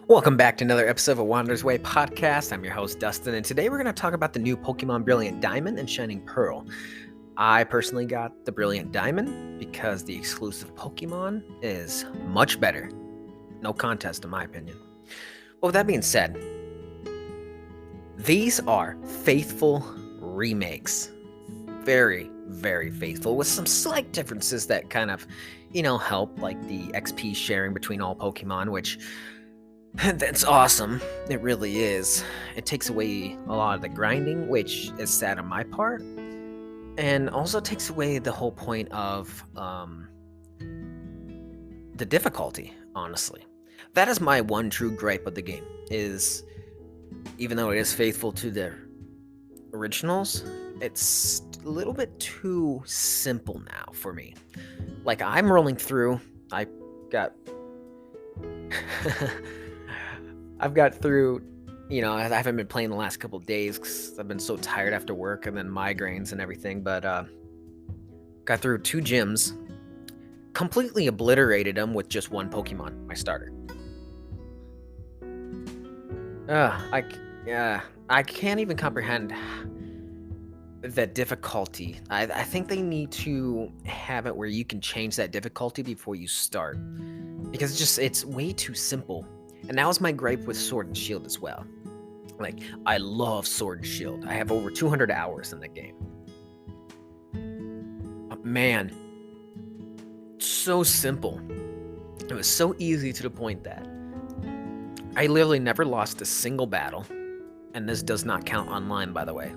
Welcome back to another episode of a Wanderer's Way podcast. I'm your host, Dustin, and today we're going to talk about the new Pokemon Brilliant Diamond and Shining Pearl. I personally got the Brilliant Diamond because the exclusive Pokemon is much better. No contest, in my opinion. But with that being said, these are faithful remakes. Very, very faithful, with some slight differences that kind of, help, like the XP sharing between all Pokemon, which that's awesome. It really is. It takes away a lot of the grinding, which is sad on my part, and also takes away the whole point of the difficulty, honestly. That is my one true gripe of the game, is even though it is faithful to the originals, it's a little bit too simple now for me. Like, I'm rolling through, I got... I've got through, I haven't been playing the last couple of days because I've been so tired after work and then migraines and everything, but got through 2 gyms, completely obliterated them with just one Pokemon, my starter. I can't even comprehend that difficulty. I think they need to have it where you can change that difficulty before you start, because it's way too simple. And that was my gripe with Sword and Shield as well. Like, I love Sword and Shield. I have over 200 hours in the game. Man, so simple. It was so easy to the point that I literally never lost a single battle. And this does not count online, by the way.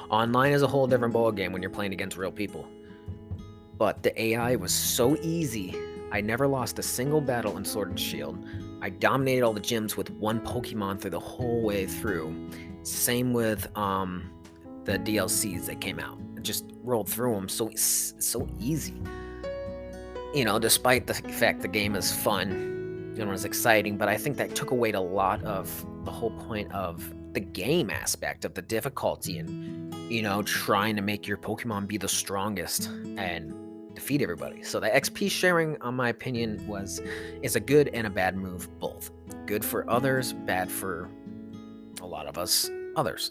Online is a whole different ballgame when you're playing against real people. But the AI was so easy. I never lost a single battle in Sword and Shield. I dominated all the gyms with one Pokemon through the whole way through. Same with the DLCs that came out. I just rolled through them so easy. Despite the fact the game is fun, it's exciting, but I think that took away a lot of the whole point of the game aspect of the difficulty and, trying to make your Pokemon be the strongest and defeat everybody. So the XP sharing, in my opinion, is a good and a bad move, both. Good for others, bad for a lot of us others.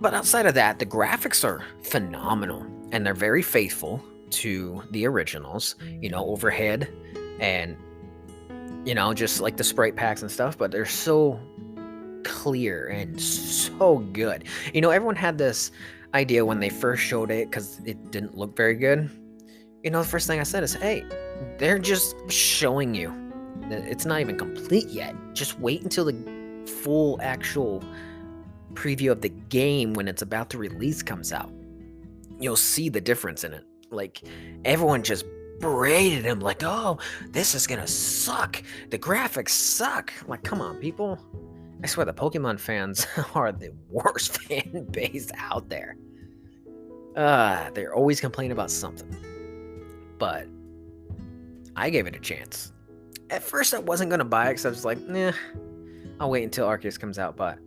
But outside of that, the graphics are phenomenal, and they're very faithful to the originals, overhead and, just like the sprite packs and stuff, but they're so clear and so good. Everyone had this idea when they first showed it because it didn't look very good. The first thing I said is, hey, they're just showing you that it's not even complete yet. Just wait until the full actual preview of the game when it's about to release comes out. You'll see the difference in it. Like, everyone just berated him like, oh, this is gonna suck. The graphics suck. Like, come on, people. I swear the Pokemon fans are the worst fan base out there. They're always complaining about something. But I gave it a chance. At first I wasn't going to buy it because I was like, nah, I'll wait until Arceus comes out. But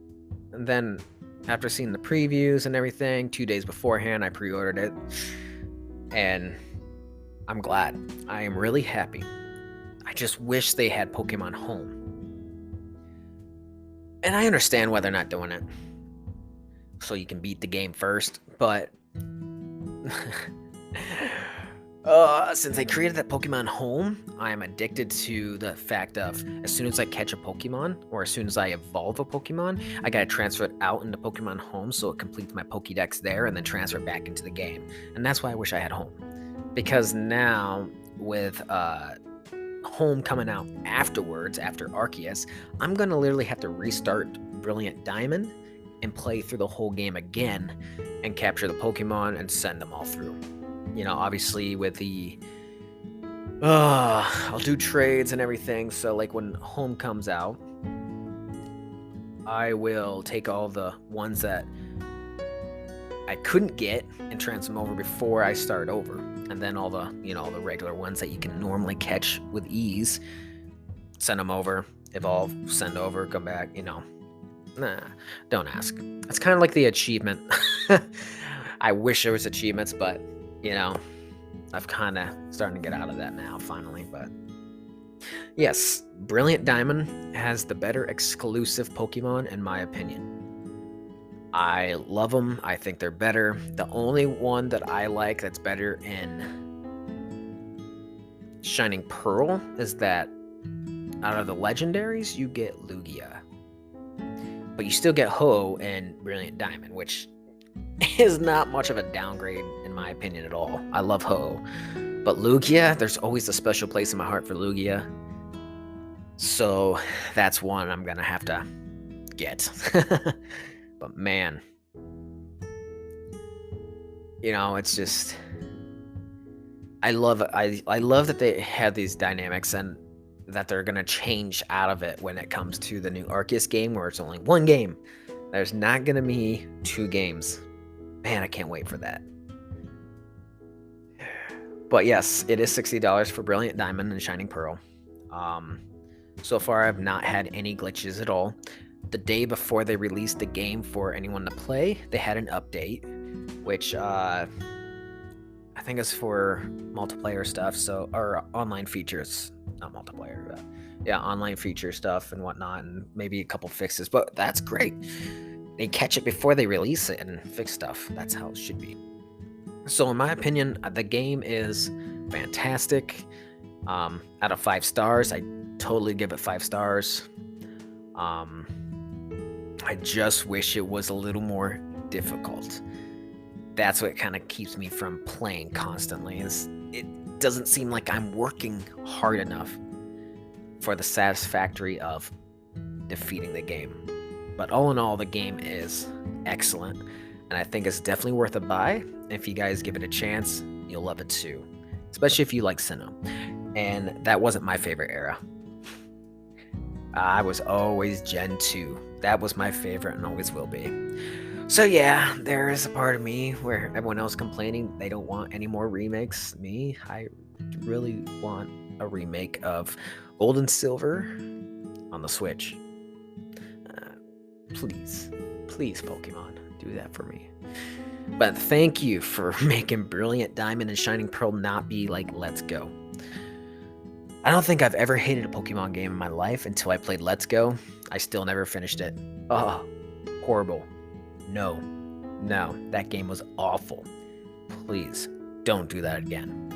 then after seeing the previews and everything, 2 days beforehand, I pre-ordered it. And I'm glad. I am really happy. I just wish they had Pokemon Home. And I understand why they're not doing it. So you can beat the game first. But since they created that Pokemon Home, I am addicted to the fact of as soon as I catch a Pokemon, or as soon as I evolve a Pokemon, I gotta transfer it out into Pokemon Home so it completes my Pokédex there and then transfer it back into the game. And that's why I wish I had Home. Because now, with Home coming out afterwards, after Arceus, I'm gonna literally have to restart Brilliant Diamond and play through the whole game again and capture the Pokemon and send them all through. Obviously with the I'll do trades and everything, so like when Home comes out, I will take all the ones that I couldn't get and transfer them over before I start over. And then all the, all the regular ones that you can normally catch with ease, send them over, evolve, send over, come back, Nah, don't ask. It's kind of like the achievement. I wish there was achievements, but, I've kind of starting to get out of that now, finally, but Yes, Brilliant Diamond has the better exclusive Pokemon, in my opinion. I love them. I think they're better. The only one that I like that's better in Shining Pearl is that out of the legendaries, you get Lugia. But you still get Ho and Brilliant Diamond, which is not much of a downgrade, in my opinion, at all. I love Ho. But Lugia, there's always a special place in my heart for Lugia. So that's one I'm gonna have to get. But man, it's just I love it. I love that they have these dynamics and that they're gonna change out of it when it comes to the new Arceus game where it's only one game. There's not gonna be two games. Man, I can't wait for that. But yes, it is $60 for Brilliant Diamond and Shining Pearl. So far, I've not had any glitches at all. The day before they released the game for anyone to play, they had an update, which I think is for multiplayer stuff, or online features, not multiplayer, but yeah, online feature stuff and whatnot, and maybe a couple fixes. But that's great. They catch it before they release it and fix stuff. That's how it should be. So, in my opinion, the game is fantastic. Out of 5 stars, I totally give it 5 stars. I just wish it was a little more difficult. That's what kind of keeps me from playing constantly. It doesn't seem like I'm working hard enough for the satisfactory of defeating the game. But all in all, the game is excellent, and I think it's definitely worth a buy. If you guys give it a chance, you'll love it too, especially if you like Sinnoh. And that wasn't my favorite era. I was always Gen 2. That was my favorite and always will be. So yeah, there is a part of me where everyone else complaining they don't want any more remakes. I really want a remake of Gold and Silver on the Switch. Please, Pokemon, do that for me. But thank you for making Brilliant Diamond and Shining Pearl not be like Let's Go. I don't think I've ever hated a Pokemon game in my life until I played Let's Go. I still never finished it. Oh, horrible. No, that game was awful. Please, don't do that again.